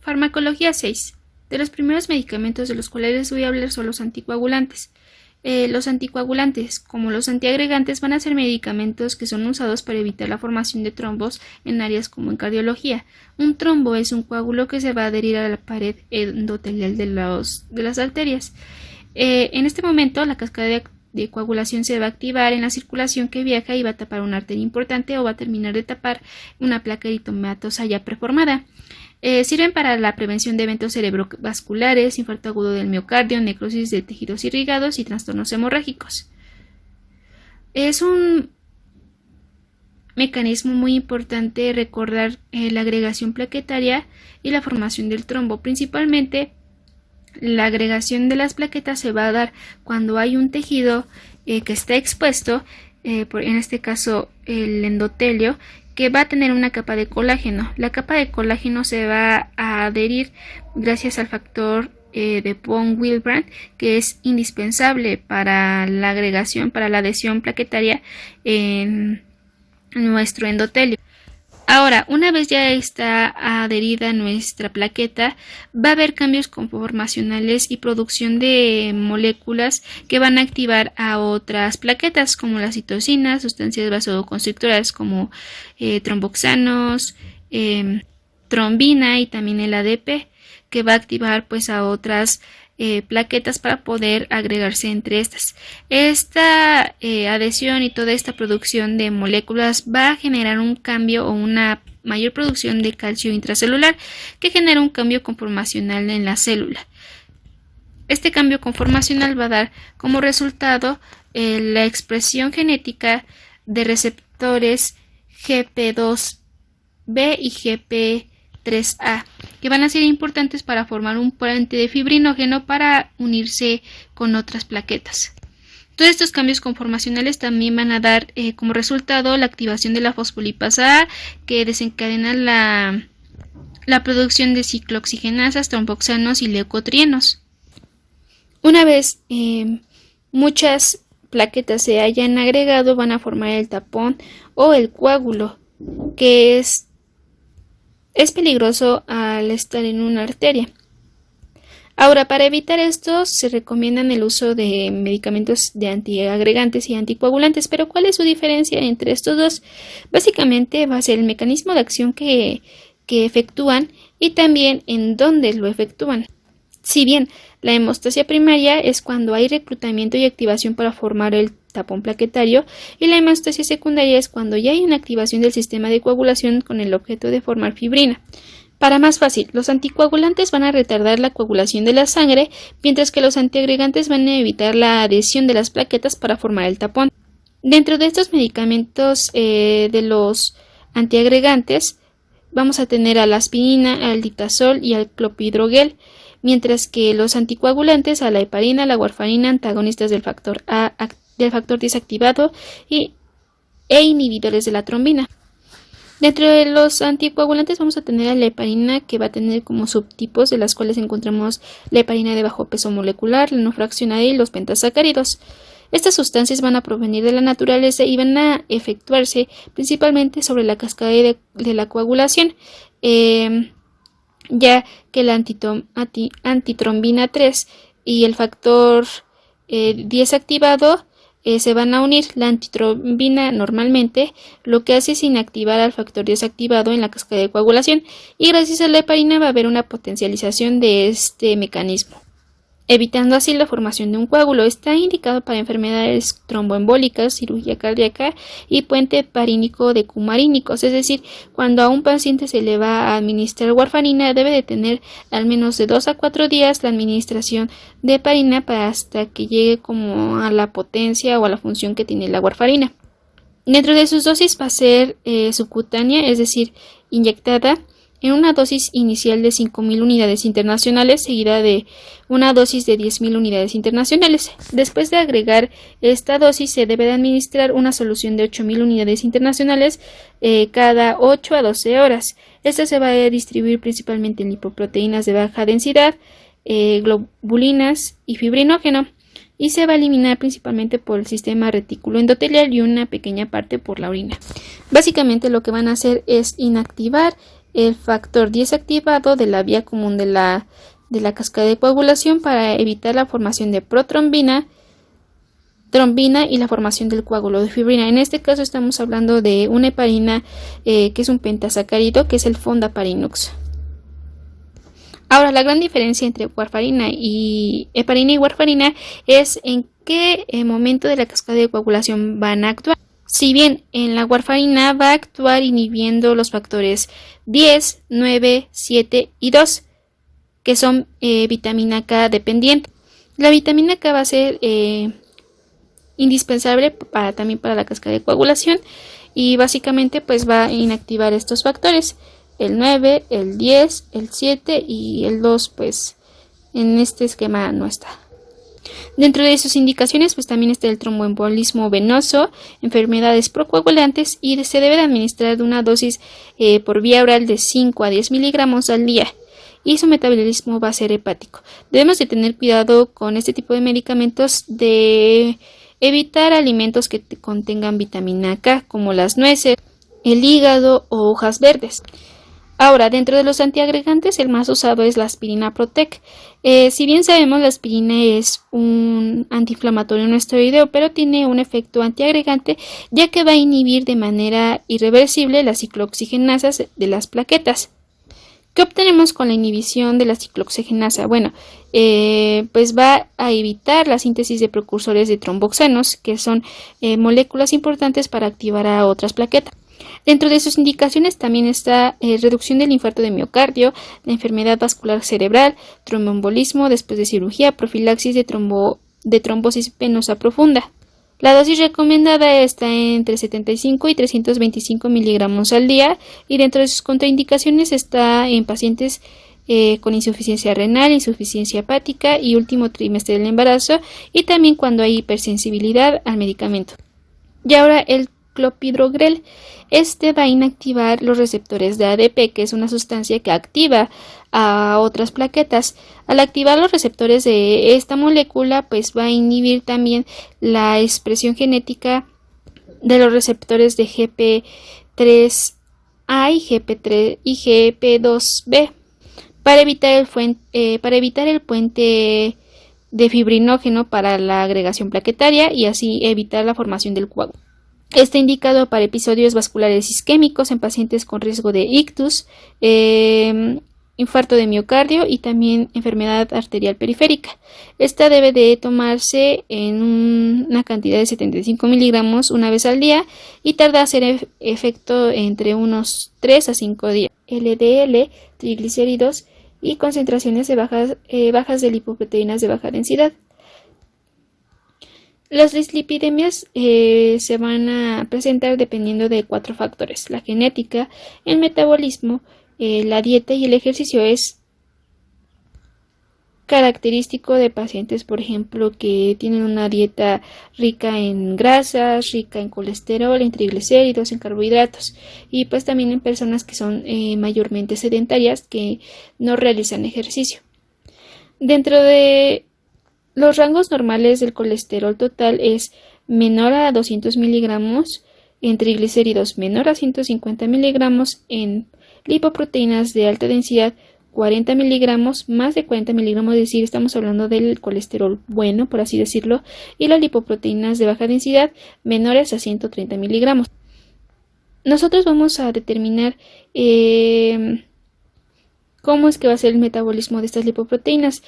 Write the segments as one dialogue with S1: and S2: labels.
S1: Farmacología 6. De los primeros medicamentos de los cuales les voy a hablar son los anticoagulantes. Los anticoagulantes, como los antiagregantes, van a ser medicamentos que son usados para evitar la formación de trombos en áreas como en cardiología. Un trombo es un coágulo que se va a adherir a la pared endotelial de las arterias. En este momento, la cascada de coagulación se va a activar en la circulación que viaja y va a tapar una arteria importante o va a terminar de tapar una placa eritematosa ya preformada. Sirven para la prevención de eventos cerebrovasculares, infarto agudo del miocardio, necrosis de tejidos irrigados y trastornos hemorrágicos. Es un mecanismo muy importante recordar la agregación plaquetaria y la formación del trombo. Principalmente, la agregación de las plaquetas se va a dar cuando hay un tejido que está expuesto, en este caso el endotelio, que va a tener una capa de colágeno. La capa de colágeno se va a adherir gracias al factor de von Willebrand, que es indispensable para la agregación, para la adhesión plaquetaria en nuestro endotelio. Ahora, una vez ya está adherida nuestra plaqueta, va a haber cambios conformacionales y producción de moléculas que van a activar a otras plaquetas, como las citocinas, sustancias vasoconstrictoras como tromboxanos, trombina y también el ADP, que va a activar pues a otras plaquetas para poder agregarse entre estas. Esta adhesión y toda esta producción de moléculas va a generar un cambio o una mayor producción de calcio intracelular que genera un cambio conformacional en la célula. Este cambio conformacional va a dar como resultado la expresión genética de receptores GP2B y GP3A, que van a ser importantes para formar un puente de fibrinógeno para unirse con otras plaquetas. Todos estos cambios conformacionales también van a dar como resultado la activación de la fosfolipasa A, que desencadena la producción de ciclooxigenasas, tromboxanos y leucotrienos. Una vez muchas plaquetas se hayan agregado, van a formar el tapón o el coágulo, que es peligroso al estar en una arteria. Ahora, para evitar esto, se recomiendan el uso de medicamentos de antiagregantes y anticoagulantes. Pero ¿cuál es su diferencia entre estos dos? Básicamente va a ser el mecanismo de acción que efectúan y también en dónde lo efectúan. Si bien la hemostasia primaria es cuando hay reclutamiento y activación para formar el tapón plaquetario, y la hemostasia secundaria es cuando ya hay una activación del sistema de coagulación con el objeto de formar fibrina. Para más fácil, los anticoagulantes van a retardar la coagulación de la sangre, mientras que los antiagregantes van a evitar la adhesión de las plaquetas para formar el tapón. Dentro de estos medicamentos de los antiagregantes vamos a tener a la aspirina, al ditasol y al clopidogrel, mientras que los anticoagulantes a la heparina, la warfarina, antagonistas del factor A, del factor desactivado e inhibidores de la trombina. Dentro de los anticoagulantes vamos a tener a la heparina, que va a tener como subtipos, de las cuales encontramos la heparina de bajo peso molecular, la no fraccionada y los pentasacáridos. Estas sustancias van a provenir de la naturaleza y van a efectuarse principalmente sobre la cascada de la coagulación, ya que la antitrombina 3 y el factor 10 activado se van a unir. La antitrombina normalmente lo que hace es inactivar al factor 10 activado en la cascada de coagulación, y gracias a la heparina va a haber una potencialización de este mecanismo, evitando así la formación de un coágulo. Está indicado para enfermedades tromboembólicas, cirugía cardíaca y puente heparínico decumarínicos, es decir, cuando a un paciente se le va a administrar warfarina, debe de tener al menos de 2 a 4 días la administración de heparina para hasta que llegue como a la potencia o a la función que tiene la warfarina. Dentro de sus dosis va a ser subcutánea, es decir, inyectada en una dosis inicial de 5.000 unidades internacionales, seguida de una dosis de 10.000 unidades internacionales. Después de agregar esta dosis, se debe de administrar una solución de 8.000 unidades internacionales cada 8 a 12 horas. Esta se va a distribuir principalmente en lipoproteínas de baja densidad, globulinas y fibrinógeno, y se va a eliminar principalmente por el sistema retículo endotelial y una pequeña parte por la orina. Básicamente lo que van a hacer es inactivar el factor 10 activado de la vía común de la cascada de coagulación para evitar la formación de protrombina, trombina y la formación del coágulo de fibrina. En este caso estamos hablando de una heparina que es un pentasacárido, que es el fondaparinux. Ahora, la gran diferencia entre heparina y warfarina es en qué momento de la cascada de coagulación van a actuar. Si bien en la warfarina va a actuar inhibiendo los factores 10, 9, 7 y 2, que son vitamina K dependiente. La vitamina K va a ser indispensable también para la cascada de coagulación y básicamente pues va a inactivar estos factores, el 9, el 10, el 7 y el 2 pues en este esquema no está. Dentro de sus indicaciones pues también está el tromboembolismo venoso, enfermedades procoagulantes y se debe de administrar de una dosis por vía oral de 5 a 10 miligramos al día. Y su metabolismo va a ser hepático. Debemos de tener cuidado con este tipo de medicamentos de evitar alimentos que contengan vitamina K, como las nueces, el hígado o hojas verdes. Ahora, dentro de los antiagregantes, el más usado es la aspirina Protec. Si bien sabemos, la aspirina es un antiinflamatorio no esteroideo, pero tiene un efecto antiagregante, ya que va a inhibir de manera irreversible las ciclooxigenasas de las plaquetas. ¿Qué obtenemos con la inhibición de la ciclooxigenasa? Bueno, pues va a evitar la síntesis de precursores de tromboxanos, que son moléculas importantes para activar a otras plaquetas. Dentro de sus indicaciones también está reducción del infarto de miocardio, la enfermedad vascular cerebral, tromboembolismo después de cirugía, profilaxis de trombosis venosa profunda. La dosis recomendada está entre 75 y 325 miligramos al día y dentro de sus contraindicaciones está en pacientes con insuficiencia renal, insuficiencia hepática y último trimestre del embarazo y también cuando hay hipersensibilidad al medicamento. Y ahora el clopidogrel. Este va a inactivar los receptores de ADP, que es una sustancia que activa a otras plaquetas. Al activar los receptores de esta molécula, pues va a inhibir también la expresión genética de los receptores de GP3A y GP2B para evitar el puente de fibrinógeno para la agregación plaquetaria y así evitar la formación del coágulo. Está indicado para episodios vasculares isquémicos en pacientes con riesgo de ictus, infarto de miocardio y también enfermedad arterial periférica. Esta debe de tomarse en una cantidad de 75 miligramos una vez al día y tarda a hacer efecto entre unos 3 a 5 días. LDL, triglicéridos y concentraciones bajas de lipoproteínas de baja densidad. Las dislipidemias se van a presentar dependiendo de 4 factores: la genética, el metabolismo, la dieta y el ejercicio. Es característico de pacientes, por ejemplo, que tienen una dieta rica en grasas, rica en colesterol, en triglicéridos, en carbohidratos, y pues también en personas que son mayormente sedentarias, que no realizan ejercicio. Dentro de los rangos normales del colesterol total es menor a 200 miligramos, en triglicéridos menor a 150 miligramos, en lipoproteínas de alta densidad 40 miligramos, más de 40 miligramos, es decir, estamos hablando del colesterol bueno, por así decirlo, y las lipoproteínas de baja densidad menores a 130 miligramos. Nosotros vamos a determinar cómo es que va a ser el metabolismo de estas lipoproteínas.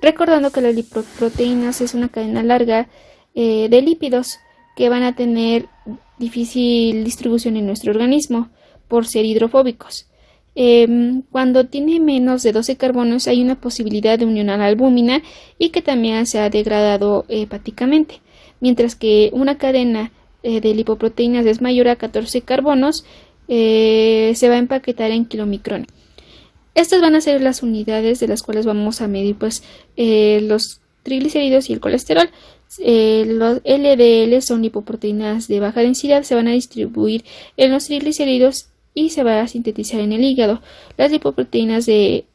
S1: Recordando que las lipoproteínas es una cadena larga de lípidos que van a tener difícil distribución en nuestro organismo por ser hidrofóbicos. Cuando tiene menos de 12 carbonos hay una posibilidad de unión a la albúmina y que también se ha degradado hepáticamente, mientras que una cadena de lipoproteínas es mayor a 14 carbonos, se va a empaquetar en kilomicrones. Estas van a ser las unidades de las cuales vamos a medir pues los triglicéridos y el colesterol. Los LDL son lipoproteínas de baja densidad, se van a distribuir en los triglicéridos y se va a sintetizar en el hígado. Las lipoproteínas de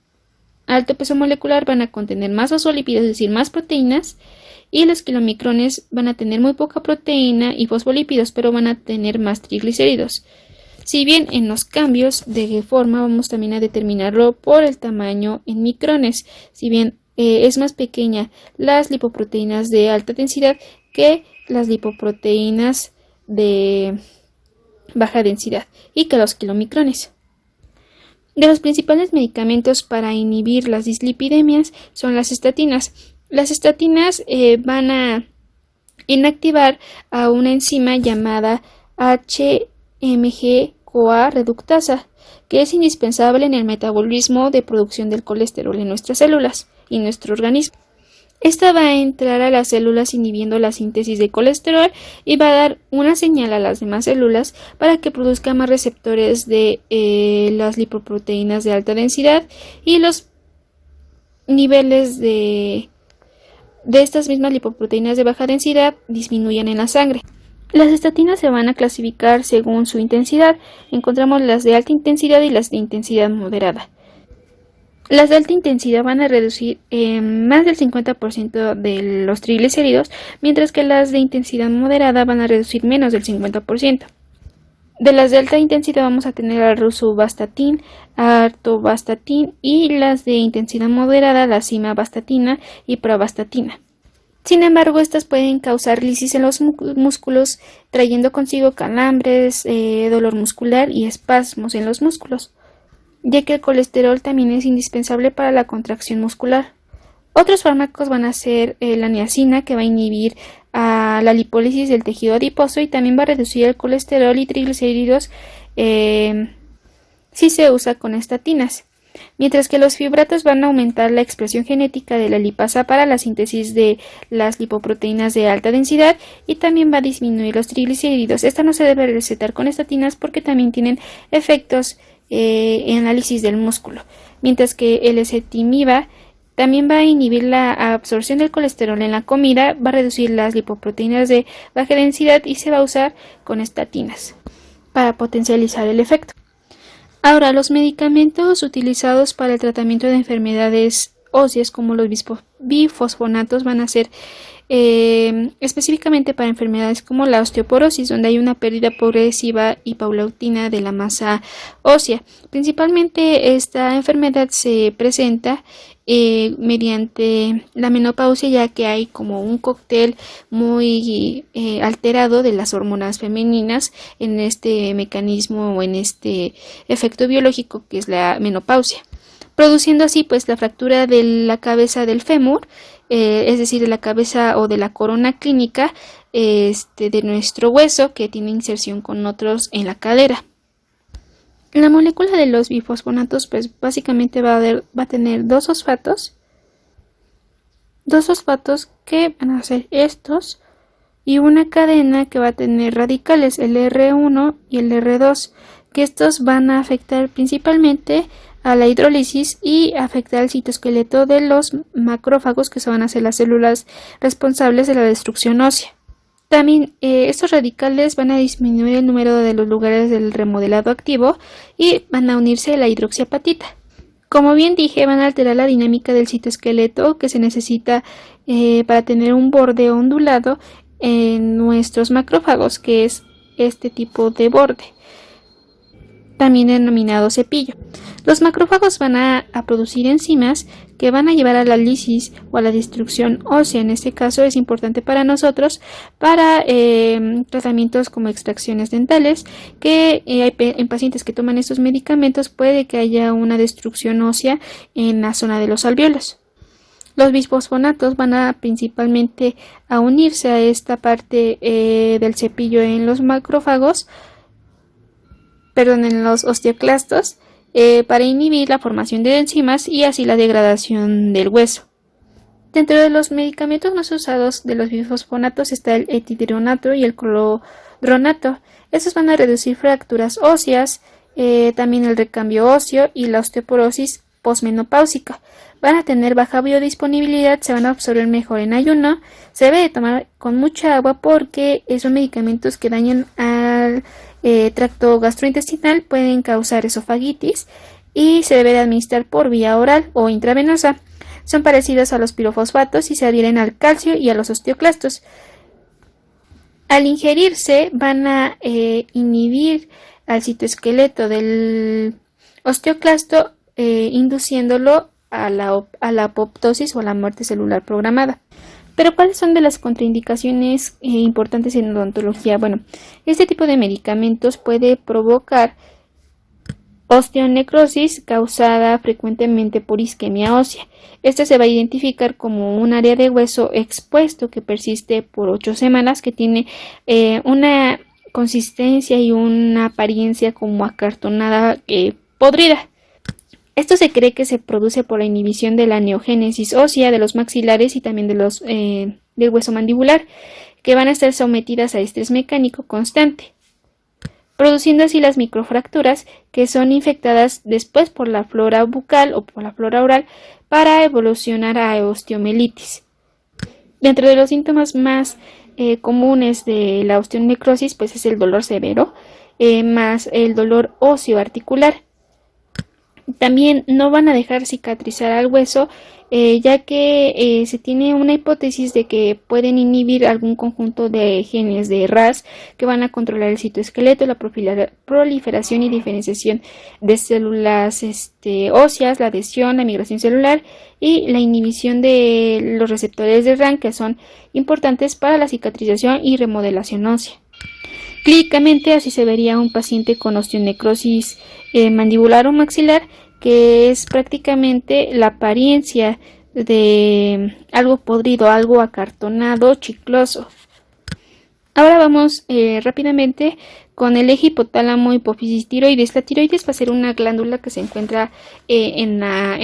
S1: alto peso molecular van a contener más fosfolípidos, es decir, más proteínas, y los kilomicrones van a tener muy poca proteína y fosfolípidos, pero van a tener más triglicéridos. Si bien en los cambios de forma vamos también a determinarlo por el tamaño en micrones, si bien es más pequeña las lipoproteínas de alta densidad que las lipoproteínas de baja densidad y que los kilomicrones. De los principales medicamentos para inhibir las dislipidemias son las estatinas. Las estatinas van a inactivar a una enzima llamada HMG-CoA reductasa, que es indispensable en el metabolismo de producción del colesterol en nuestras células y nuestro organismo. Esta va a entrar a las células inhibiendo la síntesis de colesterol y va a dar una señal a las demás células para que produzcan más receptores de las lipoproteínas de alta densidad y los niveles de estas mismas lipoproteínas de baja densidad disminuyan en la sangre. Las estatinas se van a clasificar según su intensidad. Encontramos las de alta intensidad y las de intensidad moderada. Las de alta intensidad van a reducir más del 50% de los triglicéridos, mientras que las de intensidad moderada van a reducir menos del 50%. De las de alta intensidad vamos a tener a rosuvastatin, a atorvastatin y las de intensidad moderada la simvastatina y pravastatina. Sin embargo, estas pueden causar lisis en los músculos, trayendo consigo calambres, dolor muscular y espasmos en los músculos, ya que el colesterol también es indispensable para la contracción muscular. Otros fármacos van a ser la niacina, que va a inhibir a la lipólisis del tejido adiposo y también va a reducir el colesterol y triglicéridos si se usa con estatinas. Mientras que los fibratos van a aumentar la expresión genética de la lipasa para la síntesis de las lipoproteínas de alta densidad y también va a disminuir los triglicéridos. Esta no se debe recetar con estatinas porque también tienen efectos en análisis del músculo, mientras que el ezetimiba también va a inhibir la absorción del colesterol en la comida, va a reducir las lipoproteínas de baja densidad y se va a usar con estatinas para potencializar el efecto. Ahora, los medicamentos utilizados para el tratamiento de enfermedades óseas como los bifosfonatos van a ser específicamente para enfermedades como la osteoporosis, donde hay una pérdida progresiva y paulatina de la masa ósea. Principalmente esta enfermedad se presenta mediante la menopausia, ya que hay como un cóctel muy alterado de las hormonas femeninas en este mecanismo o en este efecto biológico que es la menopausia, produciendo así pues la fractura de la cabeza del fémur, es decir, de la cabeza o de la corona clínica de nuestro hueso que tiene inserción con otros en la cadera. La molécula de los bifosfonatos pues básicamente va a tener dos fosfatos que van a ser estos y una cadena que va a tener radicales, el R1 y el R2, que estos van a afectar principalmente a la hidrólisis y afectar al citoesqueleto de los macrófagos, que van a ser las células responsables de la destrucción ósea. También estos radicales van a disminuir el número de los lugares del remodelado activo y van a unirse a la hidroxiapatita. Como bien dije, van a alterar la dinámica del citoesqueleto que se necesita para tener un borde ondulado en nuestros macrófagos, que es este tipo de borde, también denominado cepillo. Los macrófagos van a producir enzimas que van a llevar a la lisis o a la destrucción ósea. En este caso es importante para nosotros para tratamientos como extracciones dentales, que en pacientes que toman estos medicamentos puede que haya una destrucción ósea en la zona de los alvéolos. Los bisfosfonatos van a principalmente a unirse a esta parte del cepillo en los macrófagos, en los osteoclastos, para inhibir la formación de enzimas y así la degradación del hueso. Dentro de los medicamentos más usados de los bifosfonatos está el etidronato y el clordronato. Estos van a reducir fracturas óseas, también el recambio óseo y la osteoporosis posmenopáusica. Van a tener baja biodisponibilidad, se van a absorber mejor en ayuno, se debe de tomar con mucha agua porque son medicamentos que dañan al tracto gastrointestinal, pueden causar esofagitis y se debe de administrar por vía oral o intravenosa. Son parecidos a los pirofosfatos y se adhieren al calcio y a los osteoclastos. Al ingerirse van a inhibir al citoesqueleto del osteoclasto, induciéndolo a la apoptosis o a la muerte celular programada. Pero ¿cuáles son de las contraindicaciones importantes en odontología? Bueno, este tipo de medicamentos puede provocar osteonecrosis causada frecuentemente por isquemia ósea. Esta se va a identificar como un área de hueso expuesto que persiste por 8 semanas, que tiene una consistencia y una apariencia como acartonada podrida. Esto se cree que se produce por la inhibición de la neogénesis ósea de los maxilares y también del hueso mandibular, que van a estar sometidas a estrés mecánico constante, produciendo así las microfracturas que son infectadas después por la flora bucal o por la flora oral para evolucionar a osteomelitis. Dentro de los síntomas más comunes de la osteonecrosis, pues es el dolor severo, más el dolor óseo articular. También no van a dejar cicatrizar al hueso, ya que se tiene una hipótesis de que pueden inhibir algún conjunto de genes de RAS que van a controlar el citoesqueleto, la proliferación y diferenciación de células óseas, la adhesión, la migración celular y la inhibición de los receptores de RAN, que son importantes para la cicatrización y remodelación ósea. Clínicamente así se vería un paciente con osteonecrosis mandibular o maxilar, que es prácticamente la apariencia de algo podrido, algo acartonado, chicloso. Ahora vamos rápidamente con el eje hipotálamo hipófisis tiroides. La tiroides va a ser una glándula que se encuentra en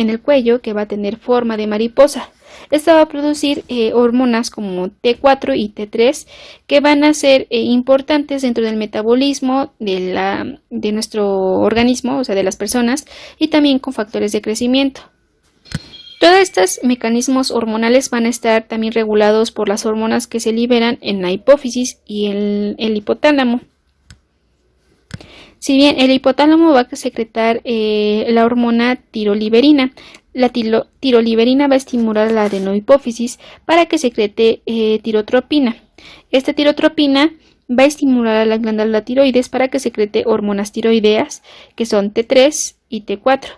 S1: el cuello, que va a tener forma de mariposa. Esta va a producir hormonas como T4 y T3, que van a ser importantes dentro del metabolismo de nuestro organismo, o sea, de las personas, y también con factores de crecimiento. Todos estos mecanismos hormonales van a estar también regulados por las hormonas que se liberan en la hipófisis y en el hipotálamo. Si bien el hipotálamo va a secretar la hormona tiroliberina, la tiroliberina va a estimular la adenohipófisis para que secrete tirotropina. Esta tirotropina va a estimular a la glándula tiroides para que secrete hormonas tiroideas, que son T3 y T4,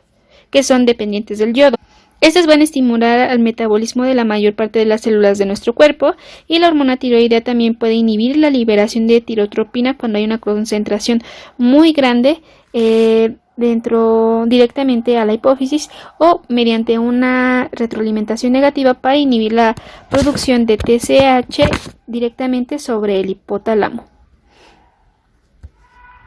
S1: que son dependientes del yodo. Estas van a estimular al metabolismo de la mayor parte de las células de nuestro cuerpo, y la hormona tiroidea también puede inhibir la liberación de tirotropina cuando hay una concentración muy grande directamente a la hipófisis, o mediante una retroalimentación negativa para inhibir la producción de TSH directamente sobre el hipotálamo.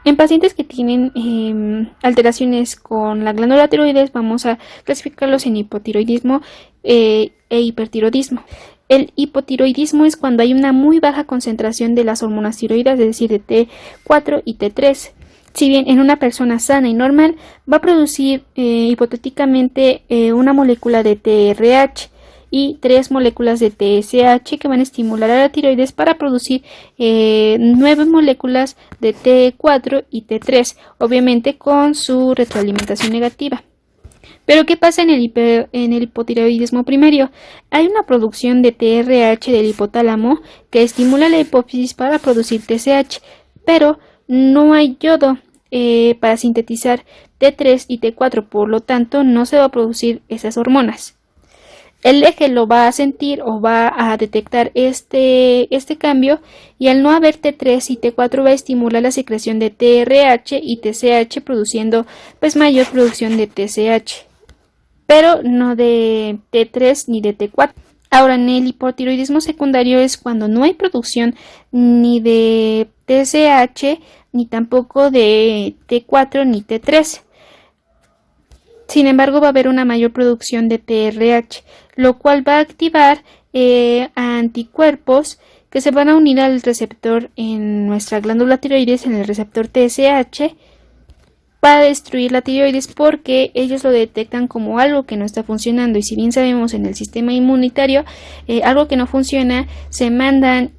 S1: En pacientes que tienen alteraciones con la glándula tiroides, vamos a clasificarlos en hipotiroidismo e hipertiroidismo. El hipotiroidismo es cuando hay una muy baja concentración de las hormonas tiroides, es decir, de T4 y T3. Si bien en una persona sana y normal va a producir hipotéticamente una molécula de TRH y 3 moléculas de TSH que van a estimular a la tiroides para producir 9 moléculas de T4 y T3, obviamente con su retroalimentación negativa. Pero ¿qué pasa en el hipotiroidismo primario? Hay una producción de TRH del hipotálamo que estimula la hipófisis para producir TSH, pero no hay yodo para sintetizar T3 y T4, por lo tanto no se va a producir esas hormonas. El eje lo va a sentir o va a detectar este cambio, y al no haber T3 y T4 va a estimular la secreción de TRH y TSH, produciendo pues mayor producción de TSH, pero no de T3 ni de T4. Ahora, en el hipotiroidismo secundario es cuando no hay producción ni de TSH ni tampoco de T4 ni T3. Sin embargo, va a haber una mayor producción de TRH, lo cual va a activar anticuerpos que se van a unir al receptor en nuestra glándula tiroides, en el receptor TSH, para destruir la tiroides, porque ellos lo detectan como algo que no está funcionando. Y si bien sabemos en el sistema inmunitario algo que no funciona, se mandan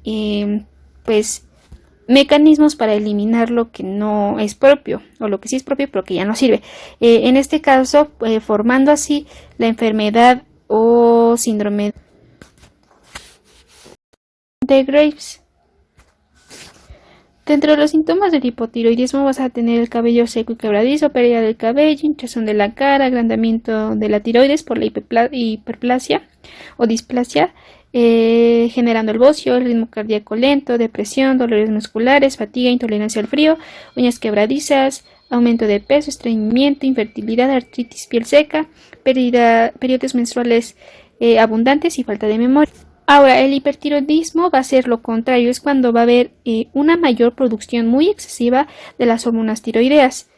S1: mecanismos para eliminar lo que no es propio, o lo que sí es propio pero que ya no sirve. En este caso, formando así la enfermedad o síndrome de Graves. Dentro de los síntomas del hipotiroidismo vas a tener el cabello seco y quebradizo, pérdida del cabello, hinchazón de la cara, agrandamiento de la tiroides por la hiperplasia o displasia, generando el bocio, el ritmo cardíaco lento, depresión, dolores musculares, fatiga, intolerancia al frío, uñas quebradizas, aumento de peso, estreñimiento, infertilidad, artritis, piel seca, periodos menstruales abundantes y falta de memoria. Ahora, el hipertiroidismo va a ser lo contrario, es cuando va a haber una mayor producción muy excesiva de las hormonas tiroideas.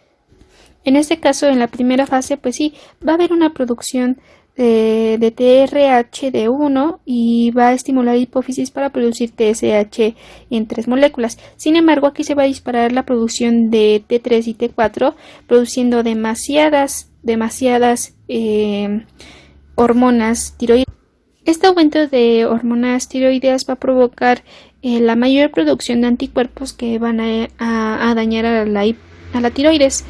S1: En este caso, en la primera fase, pues sí, va a haber una producción de TRH1 y va a estimular la hipófisis para producir TSH en 3 moléculas. Sin embargo, aquí se va a disparar la producción de T3 y T4, produciendo demasiadas hormonas tiroideas. Este aumento de hormonas tiroideas va a provocar la mayor producción de anticuerpos que van a dañar a la tiroides,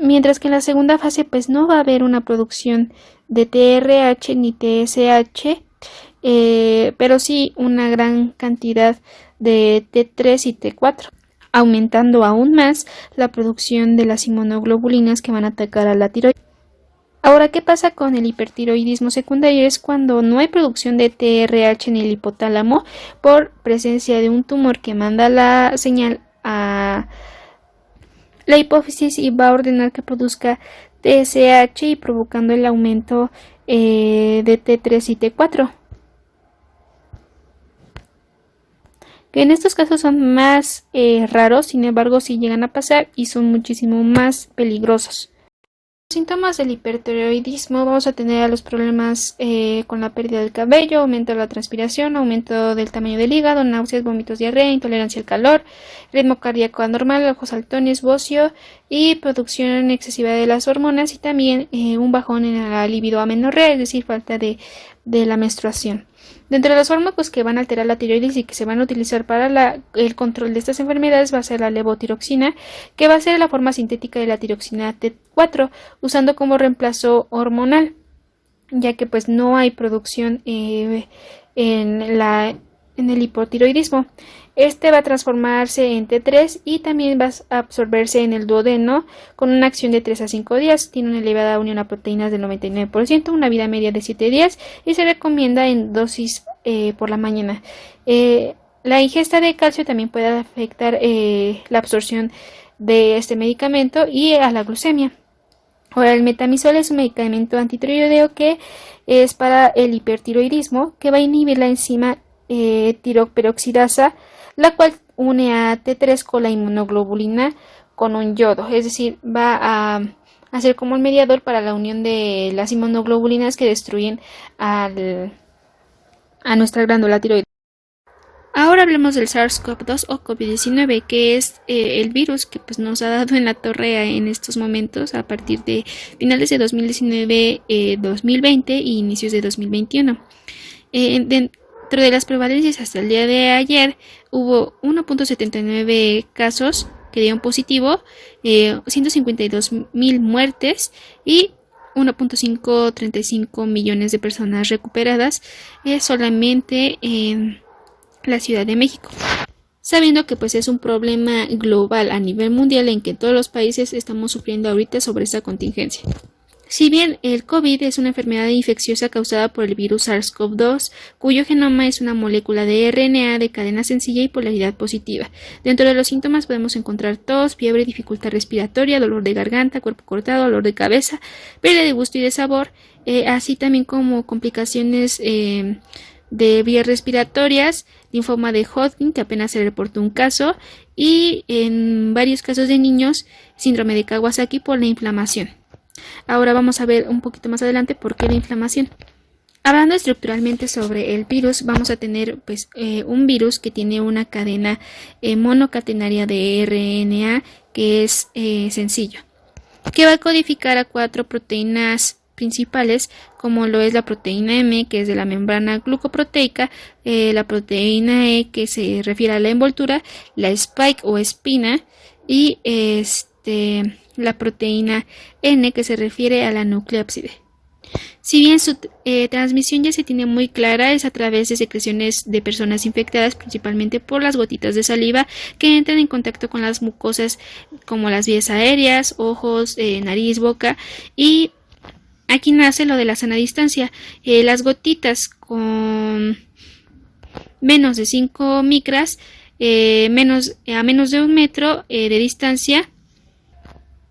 S1: mientras que en la segunda fase pues no va a haber una producción de TRH ni TSH, pero sí una gran cantidad de T3 y T4, aumentando aún más la producción de las inmunoglobulinas que van a atacar a la tiroides. Ahora, ¿qué pasa con el hipertiroidismo secundario? Es cuando no hay producción de TRH en el hipotálamo por presencia de un tumor que manda la señal a la hipófisis y va a ordenar que produzca TSH y provocando el aumento de T3 y T4. Que en estos casos son más raros, sin embargo sí llegan a pasar y son muchísimo más peligrosos. Síntomas del hipertiroidismo vamos a tener los problemas con la pérdida del cabello, aumento de la transpiración, aumento del tamaño del hígado, náuseas, vómitos, diarrea, intolerancia al calor, ritmo cardíaco anormal, ojos saltones, bocio y producción excesiva de las hormonas y también un bajón en la libido amenorrea, es decir, falta de la menstruación. Dentro de los fármacos que van a alterar la tiroides y que se van a utilizar para el control de estas enfermedades va a ser la levotiroxina, que va a ser la forma sintética de la tiroxina T4, usando como reemplazo hormonal, ya que pues no hay producción en el hipotiroidismo. Este va a transformarse en T3 y también va a absorberse en el duodeno con una acción de 3 a 5 días. Tiene una elevada unión a proteínas del 99%, una vida media de 7 días y se recomienda en dosis por la mañana. La ingesta de calcio también puede afectar la absorción de este medicamento y a la glucemia. Ahora, el metamizol es un medicamento antitiroideo que es para el hipertiroidismo, que va a inhibir la enzima tiroperoxidasa, la cual une a T3 con la inmunoglobulina con un yodo, es decir, va a ser como el mediador para la unión de las inmunoglobulinas que destruyen a nuestra glándula tiroides. Ahora hablemos del SARS-CoV-2 o COVID-19, que es el virus que pues, nos ha dado en la torre en estos momentos a partir de finales de 2019, 2020 e inicios de 2021. Dentro de las prevalencias hasta el día de ayer hubo 1.79 casos que dieron positivo, 152.000 muertes y 1.535 millones de personas recuperadas solamente en la Ciudad de México, sabiendo que pues es un problema global a nivel mundial en que todos los países estamos sufriendo ahorita sobre esta contingencia. Si bien el COVID es una enfermedad infecciosa causada por el virus SARS-CoV-2, cuyo genoma es una molécula de RNA de cadena sencilla y polaridad positiva. Dentro de los síntomas podemos encontrar tos, fiebre, dificultad respiratoria, dolor de garganta, cuerpo cortado, dolor de cabeza, pérdida de gusto y de sabor, así también como complicaciones de vías respiratorias, linfoma de Hodgkin, que apenas se reportó un caso, y en varios casos de niños, síndrome de Kawasaki por la inflamación. Ahora vamos a ver un poquito más adelante por qué la inflamación. Hablando estructuralmente sobre el virus, vamos a tener pues un virus que tiene una cadena monocatenaria de RNA que es sencillo, que va a codificar a 4 proteínas principales, como lo es la proteína M, que es de la membrana glucoproteica, la proteína E, que se refiere a la envoltura, la spike o espina, y la proteína N, que se refiere a la nucleópside. Si bien su transmisión ya se tiene muy clara, es a través de secreciones de personas infectadas, principalmente por las gotitas de saliva que entran en contacto con las mucosas como las vías aéreas, ojos, nariz, boca, y aquí nace lo de la sana distancia. Las gotitas con menos de 5 micras, a menos de 1 metro de distancia,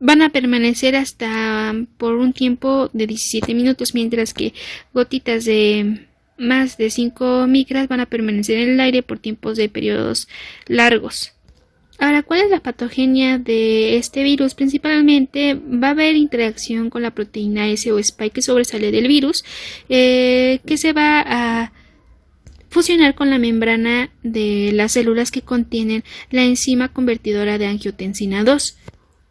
S1: van a permanecer hasta por un tiempo de 17 minutos, mientras que gotitas de más de 5 micras van a permanecer en el aire por tiempos de periodos largos. Ahora, ¿cuál es la patogenia de este virus? Principalmente va a haber interacción con la proteína S o spike que sobresale del virus, que se va a fusionar con la membrana de las células que contienen la enzima convertidora de angiotensina 2,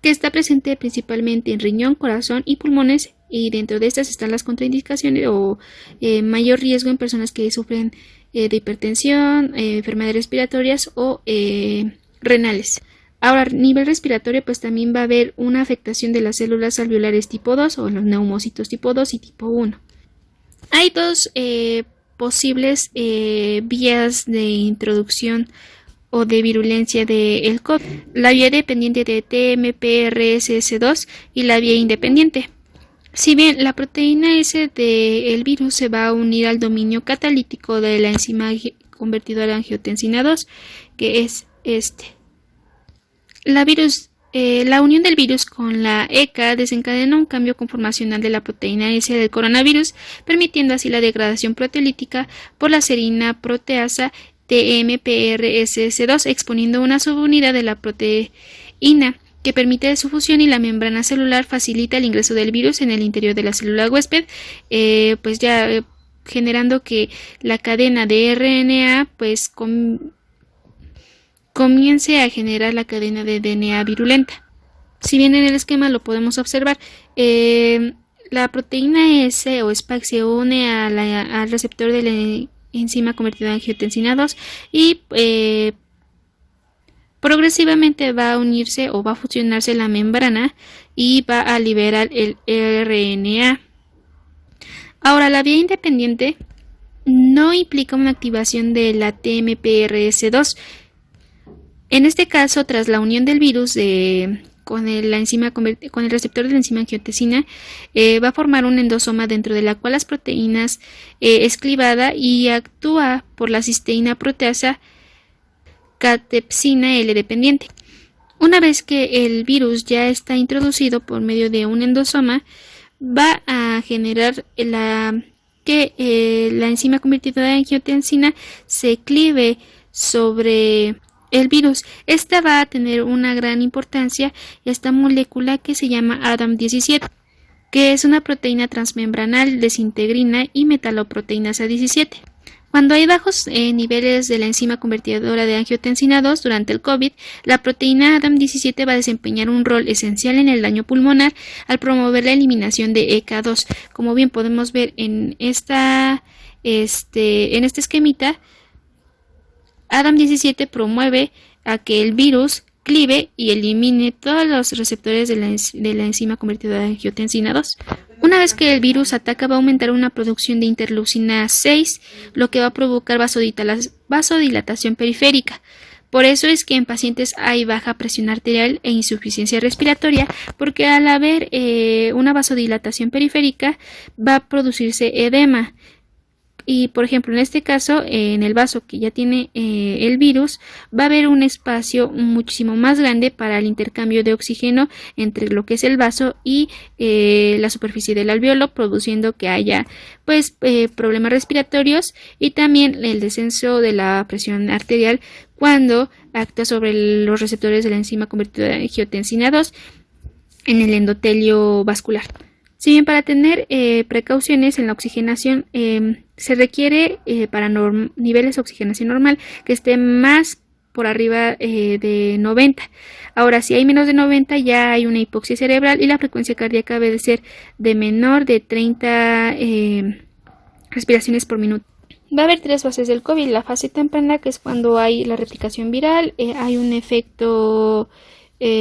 S1: que está presente principalmente en riñón, corazón y pulmones, y dentro de estas están las contraindicaciones o mayor riesgo en personas que sufren de hipertensión, enfermedades respiratorias o renales. Ahora, a nivel respiratorio, pues también va a haber una afectación de las células alveolares tipo 2 o los neumocitos tipo 2 y tipo 1. Hay dos posibles vías de introducción o de virulencia del COVID, la vía dependiente de TMPRSS2 y la vía independiente. Si bien la proteína S del virus se va a unir al dominio catalítico de la enzima convertidora de angiotensina 2, que es este. La unión del virus con la ECA desencadena un cambio conformacional de la proteína S del coronavirus, permitiendo así la degradación proteolítica por la serina proteasa TMPRSS2, exponiendo una subunidad de la proteína que permite su fusión, y la membrana celular facilita el ingreso del virus en el interior de la célula huésped, generando que la cadena de RNA comience a generar la cadena de DNA virulenta. Si bien en el esquema lo podemos observar, la proteína S o spike se une al receptor de la enzima convertida en angiotensina 2 y progresivamente va a unirse o va a fusionarse la membrana y va a liberar el RNA. Ahora, la vía independiente no implica una activación de la TMPRS2. En este caso, tras la unión del virus con el receptor de la enzima angiotensina, va a formar un endosoma dentro de la cual las proteínas es clivada y actúa por la cisteína proteasa catepsina L dependiente. Una vez que el virus ya está introducido por medio de un endosoma, va a generar que la enzima convertida de angiotensina se clive sobre el virus. Esta va a tener una gran importancia, esta molécula que se llama ADAM17, que es una proteína transmembranal desintegrina y metaloproteinasa 17. Cuando hay bajos niveles de la enzima convertidora de angiotensina 2 durante el COVID, la proteína ADAM17 va a desempeñar un rol esencial en el daño pulmonar al promover la eliminación de ECA2. Como bien podemos ver en este esquemita, ADAM17 promueve a que el virus clive y elimine todos los receptores de la enzima convertidora de angiotensina 2. Una vez que el virus ataca, va a aumentar una producción de interleucina 6, lo que va a provocar vasodilatación periférica. Por eso es que en pacientes hay baja presión arterial e insuficiencia respiratoria, porque al haber una vasodilatación periférica va a producirse edema. Y por ejemplo, en este caso, en el vaso que ya tiene el virus, va a haber un espacio muchísimo más grande para el intercambio de oxígeno entre lo que es el vaso y la superficie del alveolo, produciendo que haya problemas respiratorios y también el descenso de la presión arterial cuando actúa sobre los receptores de la enzima convertida de angiotensina 2 en el endotelio vascular. Si bien para tener precauciones en la oxigenación se requiere para niveles de oxigenación normal que esté más por arriba de 90. Ahora, si hay menos de 90 ya hay una hipoxia cerebral y la frecuencia cardíaca debe de ser de menor de 30 respiraciones por minuto. Va a haber 3 fases del COVID. La fase temprana, que es cuando hay la replicación viral, hay un efecto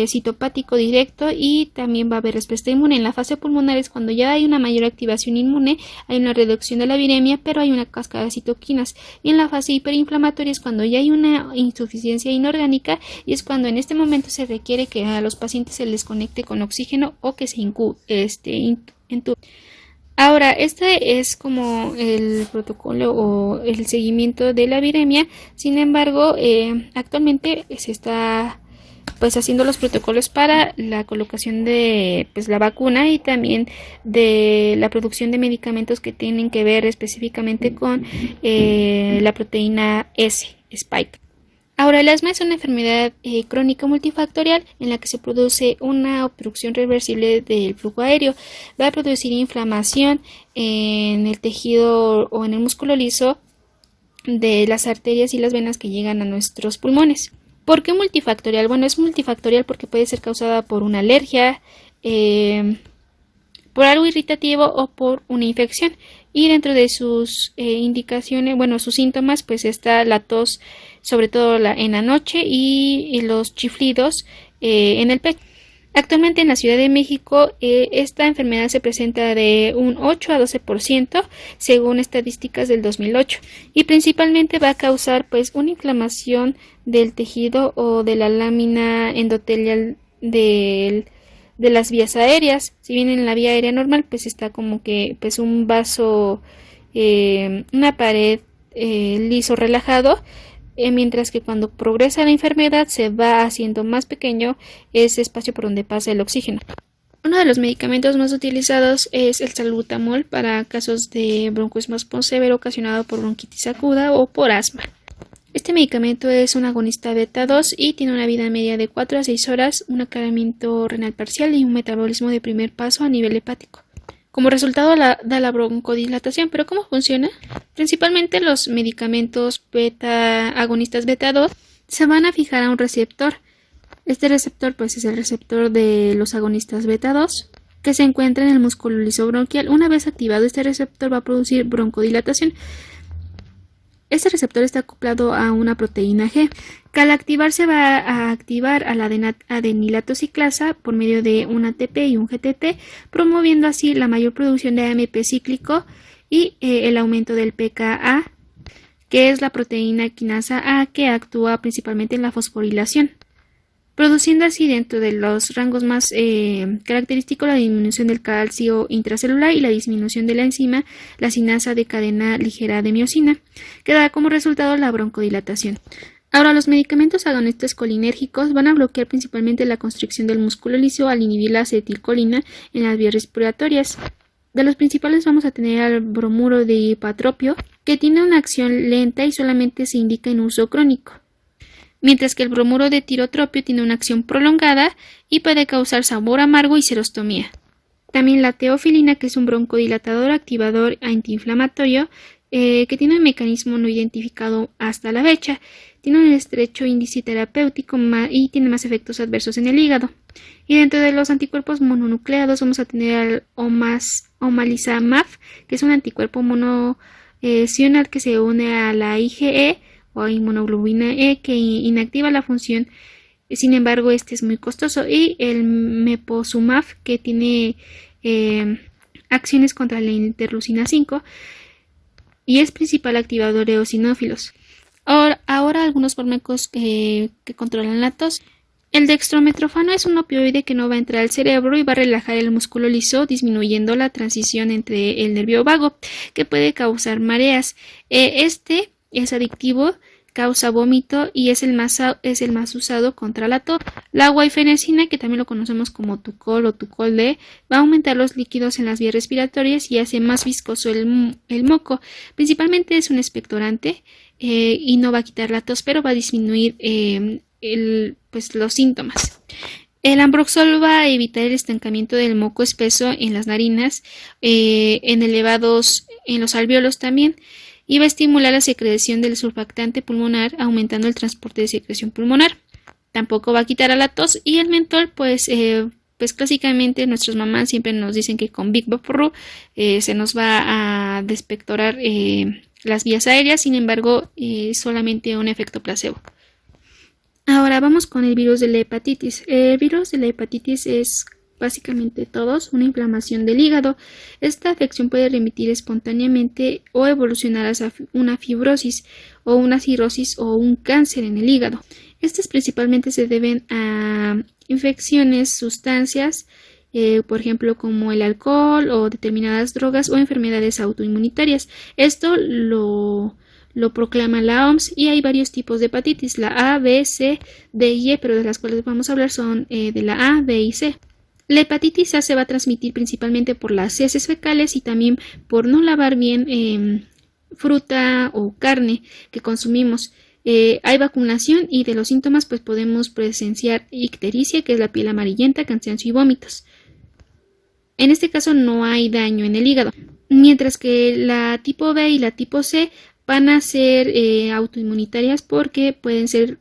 S1: citopático directo y también va a haber respuesta inmune. En la fase pulmonar es cuando ya hay una mayor activación inmune, hay una reducción de la viremia, pero hay una cascada de citoquinas. Y en la fase hiperinflamatoria es cuando ya hay una insuficiencia inorgánica y es cuando en este momento se requiere que a los pacientes se les conecte con oxígeno o que se intuben. Ahora, este es como el protocolo o el seguimiento de la viremia. Sin embargo, actualmente se está haciendo los protocolos para la colocación de la vacuna y también de la producción de medicamentos que tienen que ver específicamente con la proteína S, Spike. Ahora, el asma es una enfermedad crónica multifactorial en la que se produce una obstrucción reversible del flujo aéreo. Va a producir inflamación en el tejido o en el músculo liso de las arterias y las venas que llegan a nuestros pulmones. ¿Por qué multifactorial? Bueno, es multifactorial porque puede ser causada por una alergia, por algo irritativo o por una infección. Y dentro de sus indicaciones, sus síntomas, pues está la tos, sobre todo en la noche, y los chiflidos en el pecho. Actualmente en la Ciudad de México esta enfermedad se presenta de un 8 a 12% según estadísticas del 2008 y principalmente va a causar una inflamación del tejido o de la lámina endotelial de las vías aéreas. Si bien en la vía aérea normal está como que un vaso, una pared liso relajado, mientras que cuando progresa la enfermedad se va haciendo más pequeño ese espacio por donde pasa el oxígeno. Uno de los medicamentos más utilizados es el salbutamol para casos de broncoespasmo severo ocasionado por bronquitis aguda o por asma. Este medicamento es un agonista beta 2 y tiene una vida media de 4 a 6 horas, un aclaramiento renal parcial y un metabolismo de primer paso a nivel hepático. Como resultado da la broncodilatación, pero ¿cómo funciona? Principalmente los medicamentos agonistas beta 2 se van a fijar a un receptor. Este receptor es el receptor de los agonistas beta 2 que se encuentra en el músculo liso bronquial. Una vez activado este receptor va a producir broncodilatación. Este receptor está acoplado a una proteína G, que al activarse va a activar a la adenilatociclasa por medio de un ATP y un GTP, promoviendo así la mayor producción de AMP cíclico y el aumento del pKa, que es la proteína quinasa A que actúa principalmente en la fosforilación, produciendo así dentro de los rangos más característicos la disminución del calcio intracelular y la disminución de la enzima, la sinasa de cadena ligera de miosina, que da como resultado la broncodilatación. Ahora, los medicamentos agonistas colinérgicos van a bloquear principalmente la constricción del músculo liso al inhibir la acetilcolina en las vías respiratorias. De los principales vamos a tener al bromuro de hipatropio, que tiene una acción lenta y solamente se indica en uso crónico, mientras que el bromuro de tirotropio tiene una acción prolongada y puede causar sabor amargo y serostomía. También la teofilina, que es un broncodilatador activador antiinflamatorio, que tiene un mecanismo no identificado hasta la fecha, tiene un estrecho índice terapéutico y tiene más efectos adversos en el hígado. Y dentro de los anticuerpos mononucleados vamos a tener al omalizumab, que es un anticuerpo monocional que se une a la IgE o inmunoglobulina E, que inactiva la función. Sin embargo, este es muy costoso. Y el meposumab, que tiene acciones contra la interleucina 5 y es principal activador de eosinófilos. Ahora algunos fármacos que controlan la tos. El dextrometorfano es un opioide que no va a entrar al cerebro y va a relajar el músculo liso, disminuyendo la transición entre el nervio vago, que puede causar mareas. Este es adictivo, causa vómito y es el más usado contra la tos. La guaifenesin, que también lo conocemos como Tucol o Tucol-D, va a aumentar los líquidos en las vías respiratorias y hace más viscoso el moco. Principalmente es un expectorante y no va a quitar la tos, pero va a disminuir los síntomas. El ambroxol va a evitar el estancamiento del moco espeso en las narinas, en los alvéolos también, y va a estimular la secreción del surfactante pulmonar, aumentando el transporte de secreción pulmonar. Tampoco va a quitar a la tos. Y el mentol, clásicamente nuestras mamás siempre nos dicen que con Big Vaporru se nos va a despectorar las vías aéreas. Sin embargo, es solamente un efecto placebo. Ahora vamos con el virus de la hepatitis. El virus de la hepatitis es básicamente todos una inflamación del hígado. Esta afección puede remitir espontáneamente o evolucionar hacia una fibrosis o una cirrosis o un cáncer en el hígado. Estas principalmente se deben a infecciones, sustancias, por ejemplo como el alcohol o determinadas drogas o enfermedades autoinmunitarias. Esto lo proclama la OMS y hay varios tipos de hepatitis, la A, B, C, D y E, pero de las cuales vamos a hablar son de la A, B y C. La hepatitis A se va a transmitir principalmente por las heces fecales y también por no lavar bien fruta o carne que consumimos. Hay vacunación y de los síntomas pues podemos presenciar ictericia, que es la piel amarillenta, cansancio y vómitos. En este caso no hay daño en el hígado, mientras que la tipo B y la tipo C van a ser autoinmunitarias porque pueden ser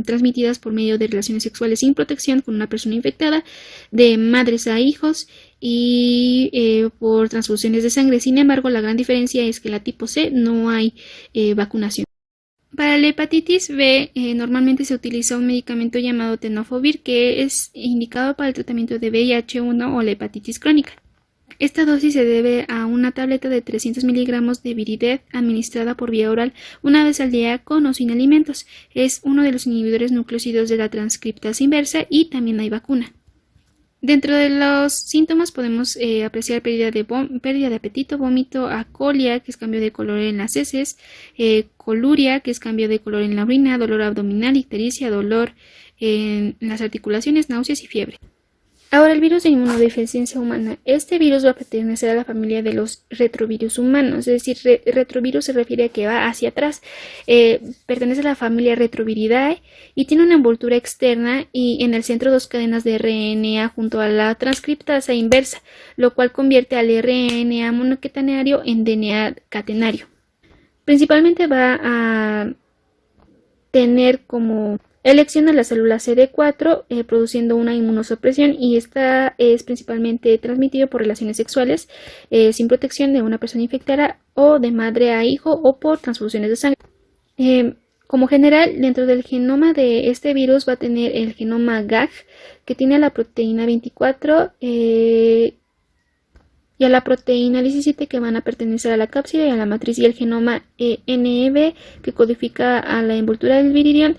S1: transmitidas por medio de relaciones sexuales sin protección con una persona infectada, de madres a hijos y por transfusiones de sangre. Sin embargo, la gran diferencia es que la tipo C no hay vacunación. Para la hepatitis B normalmente se utiliza un medicamento llamado tenofovir que es indicado para el tratamiento de VIH-1 o la hepatitis crónica. Esta dosis se debe a una tableta de 300 miligramos de Viridef administrada por vía oral una vez al día con o sin alimentos. Es uno de los inhibidores nucleósidos de la transcriptasa inversa y también hay vacuna. Dentro de los síntomas podemos apreciar pérdida de apetito, vómito, acolia, que es cambio de color en las heces, coluria, que es cambio de color en la orina, dolor abdominal, ictericia, dolor en las articulaciones, náuseas y fiebre. Ahora, el virus de inmunodeficiencia humana. Este virus va a pertenecer a la familia de los retrovirus humanos, es decir, retrovirus se refiere a que va hacia atrás. Pertenece a la familia Retroviridae y tiene una envoltura externa y en el centro dos cadenas de RNA junto a la transcriptasa inversa, lo cual convierte al RNA monocatenario en DNA catenario. Principalmente va a tener como elección a la célula CD4 produciendo una inmunosupresión y esta es principalmente transmitido por relaciones sexuales sin protección de una persona infectada o de madre a hijo o por transfusiones de sangre. Como general, dentro del genoma de este virus va a tener el genoma GAG que tiene la proteína 24 y a la proteína 17 que van a pertenecer a la cápsida y a la matriz, y el genoma NEB que codifica a la envoltura del viridión,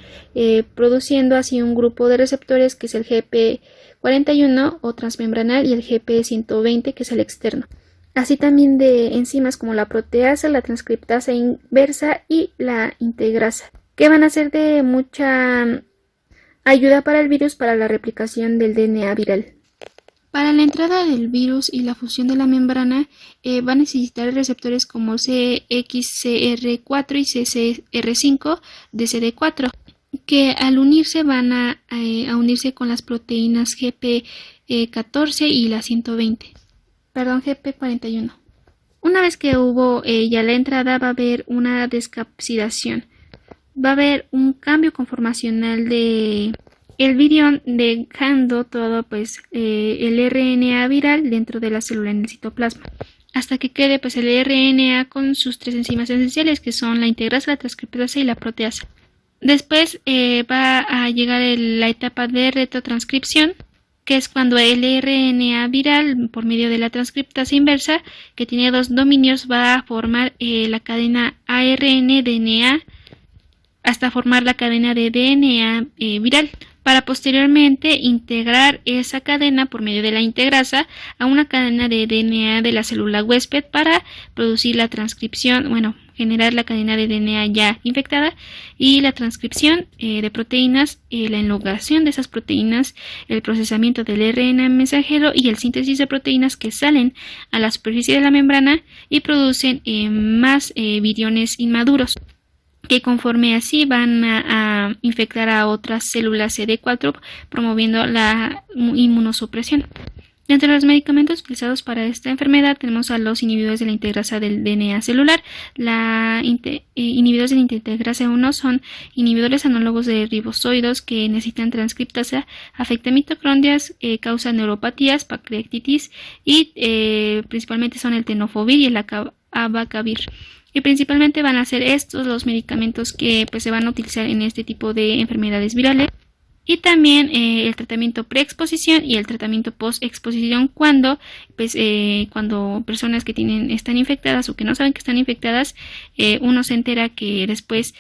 S1: produciendo así un grupo de receptores que es el GP41 o transmembranal y el GP120 que es el externo. Así también de enzimas como la proteasa, la transcriptasa inversa y la integrasa, que van a ser de mucha ayuda para el virus para la replicación del DNA viral. Para la entrada del virus y la fusión de la membrana va a necesitar receptores como CXCR4 y CCR5 de CD4, que al unirse van a unirse con las proteínas GP14 y la GP41. Una vez que hubo ya la entrada va a haber una descapsidación, va a haber un cambio conformacional de el virión, dejando todo el RNA viral dentro de la célula en el citoplasma, hasta que quede el RNA con sus tres enzimas esenciales que son la integrasa, la transcriptasa y la proteasa. Después va a llegar la etapa de retrotranscripción, que es cuando el RNA viral por medio de la transcriptasa inversa, que tiene dos dominios, va a formar la cadena ARN-DNA hasta formar la cadena de DNA viral, para posteriormente integrar esa cadena por medio de la integrasa a una cadena de DNA de la célula huésped para producir la transcripción, generar la cadena de DNA ya infectada y la transcripción de proteínas, la enlogación de esas proteínas, el procesamiento del RNA mensajero y el síntesis de proteínas que salen a la superficie de la membrana y producen más viriones inmaduros, que conforme así van a infectar a otras células CD4 promoviendo la inmunosupresión. Dentro de los medicamentos utilizados para esta enfermedad tenemos a los inhibidores de la integrasa del DNA celular. Inhibidores de la integrasa 1 son inhibidores análogos de ribozoidos que necesitan transcriptasa, afectan mitocondrias, causan neuropatías, pancreatitis y principalmente son el tenofovir y el abacavir. Y principalmente van a ser estos los medicamentos que pues se van a utilizar en este tipo de enfermedades virales. Y también el tratamiento preexposición y el tratamiento postexposición cuando personas que están infectadas o que no saben que están infectadas, uno se entera que después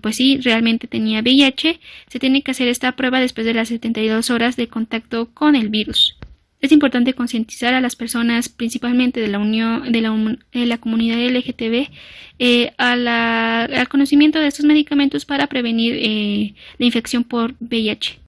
S1: pues sí, realmente tenía VIH. Se tiene que hacer esta prueba después de las 72 horas de contacto con el virus. Es importante concientizar a las personas, principalmente de la comunidad LGTB, al conocimiento de estos medicamentos para prevenir la infección por VIH.